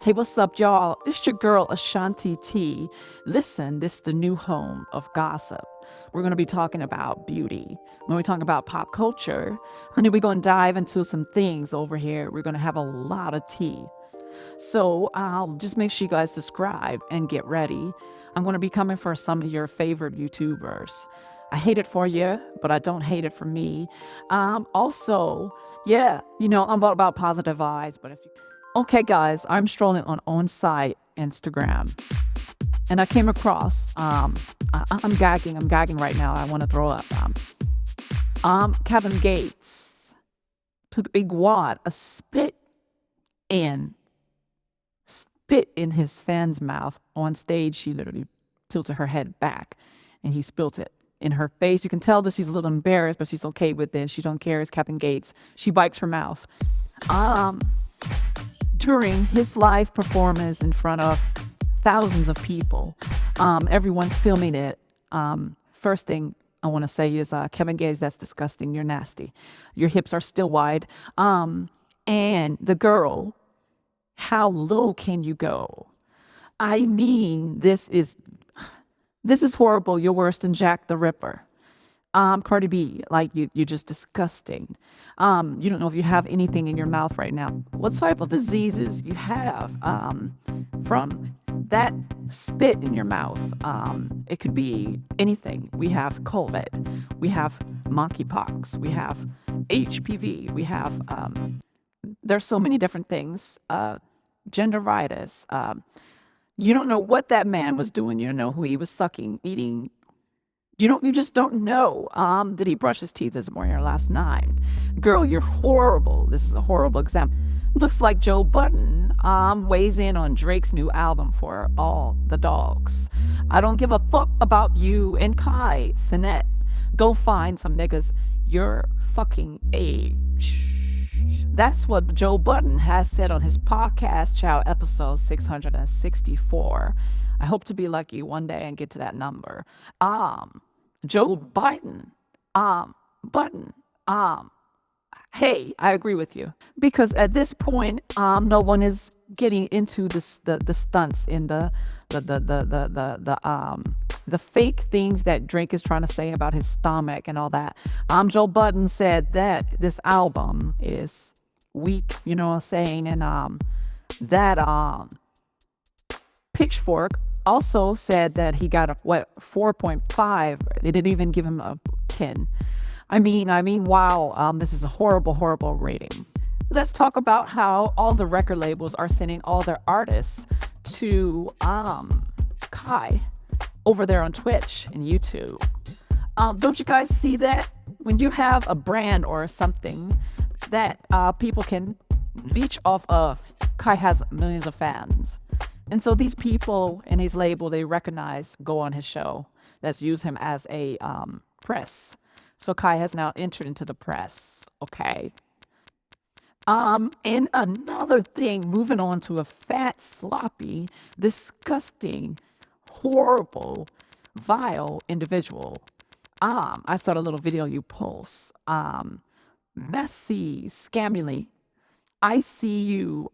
Hey, what's up, y'all? It's your girl, Ashanti T. Listen, this is the new home of gossip. We're going to be talking about beauty. When we talk about pop culture, honey, we're going to dive into some things over here. We're going to have a lot of tea. So I'll just make sure you guys subscribe and get ready. I'm going to be coming for some of your favorite YouTubers. I hate it for you, but I don't hate it for me. Also, yeah, I'm all about positive vibes, but if you... Okay, guys, I'm strolling on site Instagram, and I came across, I'm gagging right now. I want to throw up. Kevin Gates to the big wad, a spit in his fan's mouth on stage. She literally tilted her head back, and he spilt it in her face. You can tell that she's a little embarrassed, but she's okay with this. She don't care. It's Kevin Gates. She wiped her mouth. During his live performance in front of thousands of people, everyone's filming it. First thing I want to say is, Kevin Gates, that's disgusting. You're nasty. Your hips are still wide. And the girl, how low can you go? I mean, this is horrible. You're worse than Jack the Ripper. Cardi B, like you're just disgusting. You don't know if you have anything in your mouth right now. What type of diseases you have from that spit in your mouth? It could be anything. We have COVID, we have monkeypox, we have HPV, we have there's so many different things. Genderitis. You don't know what that man was doing. You don't know who he was sucking, eating. You just don't know. Did he brush his teeth this morning or last night? Girl, you're horrible. This is a horrible example. Looks like Joe Budden weighs in on Drake's new album for all the dogs. I don't give a fuck about you and Kai Cenat. Go find some niggas your fucking age. That's what Joe Budden has said on his podcast, Chow, episode 664. I hope to be lucky one day and get to that number. Joe Biden, hey, I agree with you, because at this point, no one is getting into the stunts in the fake things that Drake is trying to say about his stomach and all that. Joe Budden said that this album is weak, you know what I'm saying, and that Pitchfork also said that he got a 4.5. They didn't even give him a 10. I mean, wow. This is a horrible rating. Let's talk about how all the record labels are sending all their artists to Kai over there on Twitch and YouTube. Don't you guys see that? When you have a brand or something that people can leech off of, Kai has millions of fans. And so these people in his label, they recognize, go on his show. Let's use him as a press. So Kai has now entered into the press, okay? And another thing, moving on to a fat, sloppy, disgusting, horrible, vile individual. I saw a little video you post. Messy, scammily. I see you.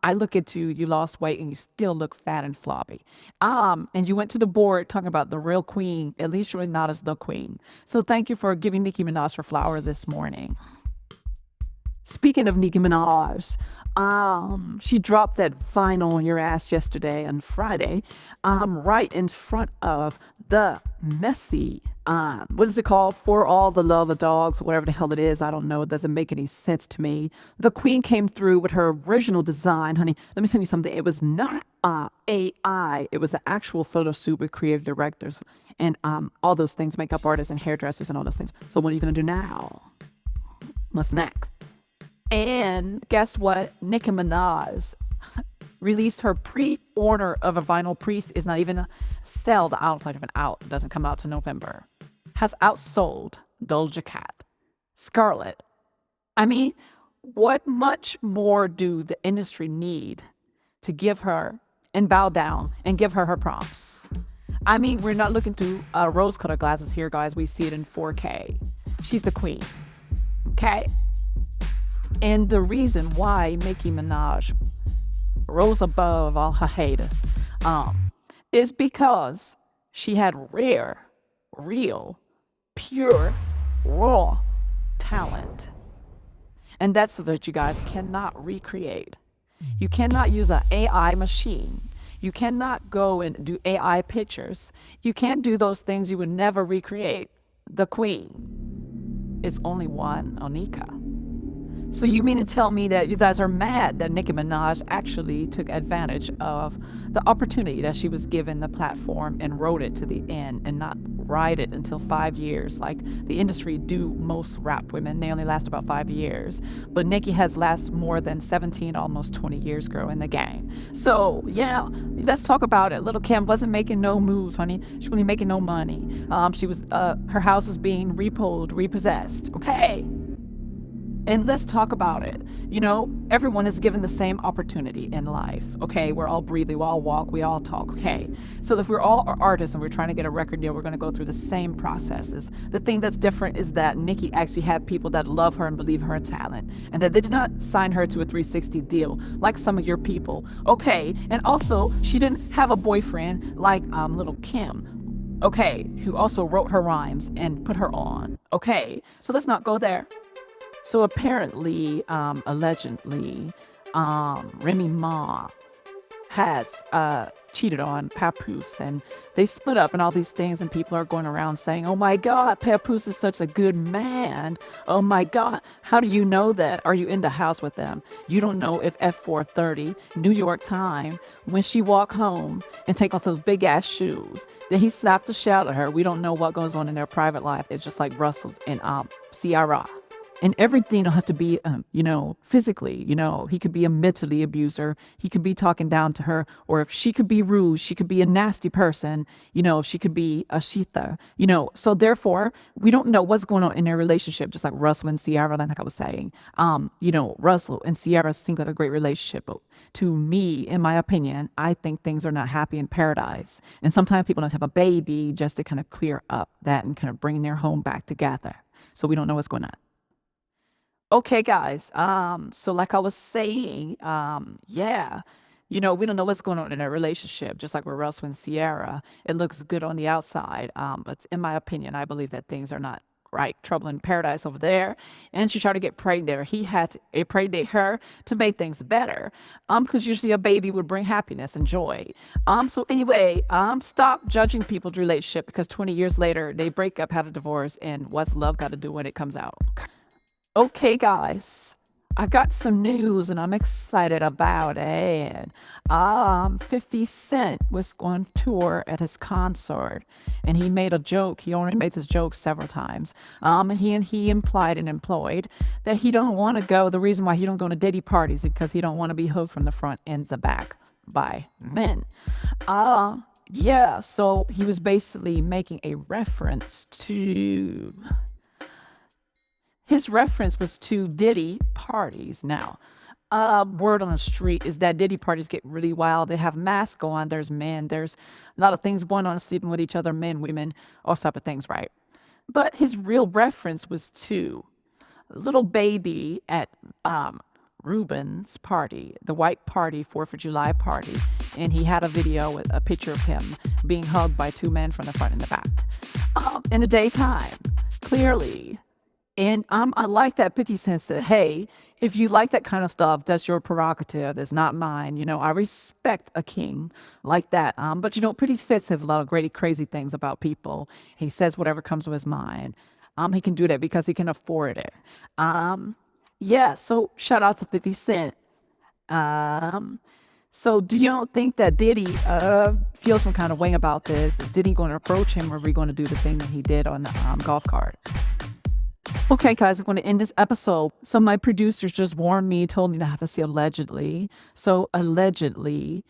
I look at you, you lost weight and you still look fat and floppy. And you went to the board talking about the real queen. At least you're not as the queen. So thank you for giving Nicki Minaj her flowers this morning. Speaking of Nicki Minaj, she dropped that vinyl on your ass yesterday on Friday, right in front of the messy, what is it called? For All the Love of Dogs, whatever the hell it is. I don't know. It doesn't make any sense to me. The queen came through with her original design, honey. Let me tell you something. It was not AI. It was an actual photo shoot with creative directors and all those things, makeup artists and hairdressers and all those things. So what are you going to do now? What's next? And guess what? Nicki Minaj released her pre-order of a vinyl. Is not even sold out, not even out. It doesn't come out to November. Has outsold Doja Cat, Scarlett. I mean, what much more do the industry need to give her and bow down and give her prompts? I mean, we're not looking through rose-colored glasses here, guys. We see it in 4K. She's the queen, okay? And the reason why Nicki Minaj rose above all her haters, is because she had rare, real, pure, raw talent. And that's what you guys cannot recreate. You cannot use an AI machine. You cannot go and do AI pictures. You can't do those things you would never recreate. The queen is only one, Onika. So you mean to tell me that you guys are mad that Nicki Minaj actually took advantage of the opportunity that she was given the platform and rode it to the end and not ride it until 5 years like the industry do most rap women. They only last about 5 years. But Nicki has lasted more than 17, almost 20 years, girl, in the game. So yeah, let's talk about it. Little Kim wasn't making no moves, honey. She wasn't making no money. She was her house was being repossessed. Okay. And let's talk about it. You know, everyone is given the same opportunity in life. Okay, we're all breathing, we all walk, we all talk. Okay, so if we're all artists and we're trying to get a record deal, we're going to go through the same processes. The thing that's different is that Nicki actually had people that love her and believe her talent, and that they did not sign her to a 360 deal like some of your people. Okay, and also she didn't have a boyfriend like Little Kim. Okay, who also wrote her rhymes and put her on. Okay, so let's not go there. So apparently, allegedly, Remy Ma has cheated on Papoose, and they split up and all these things, and people are going around saying, oh my God, Papoose is such a good man. Oh my God, how do you know that? Are you in the house with them? You don't know if F430, New York time, when she walked home and take off those big ass shoes, that he slapped the shit out of her. We don't know what goes on in their private life. It's just like Russell's and CIARA. And everything has to be, physically, he could be a mentally abuser. He could be talking down to her. Or if she could be rude, she could be a nasty person. She could be a shita, So therefore, we don't know what's going on in their relationship, just like Russell and CIARA, like I was saying. Russell and CIARA seem like a great relationship. But to me, in my opinion, I think things are not happy in paradise. And sometimes people don't have a baby just to kind of clear up that and kind of bring their home back together. So we don't know what's going on. Okay, guys. So like I was saying, yeah, we don't know what's going on in their relationship, just like with Russell and CIARA. It looks good on the outside. But in my opinion, I believe that things are not right. Trouble in paradise over there. And she tried to get pregnant. He had to impregnate her to make things better. Because usually a baby would bring happiness and joy. So anyway, stop judging people's relationship because 20 years later, they break up, have a divorce, and what's love got to do when it comes out? Okay, guys, I got some news and I'm excited about it. 50 Cent was on tour at his concert and he made a joke. He only made this joke several times. He implied and employed that he don't want to go. The reason why he don't go to Diddy parties is because he don't want to be hooked from the front and the back by men. Yeah, so he was basically making a reference to... His reference was to Diddy parties. Now, word on the street is that Diddy parties get really wild. They have masks on. There's men. There's a lot of things going on, sleeping with each other, men, women, all type of things, right? But his real reference was to Little Baby at Ruben's party, the white party, 4th of July party. And he had a video with a picture of him being hugged by 2 men from the front and the back. In the daytime, clearly. And I like that 50 Cent said, hey, if you like that kind of stuff, that's your prerogative. That's not mine. I respect a king like that. But 50 Cent says a lot of great, crazy things about people. He says whatever comes to his mind. He can do that because he can afford it. Yeah, so shout out to 50 Cent. So do you don't think that Diddy feels some kind of way about this? Is Diddy going to approach him or are we going to do the thing that he did on the golf cart? Okay, guys, I'm going to end this episode. So my producers just warned me, told me to have to say allegedly. So allegedly,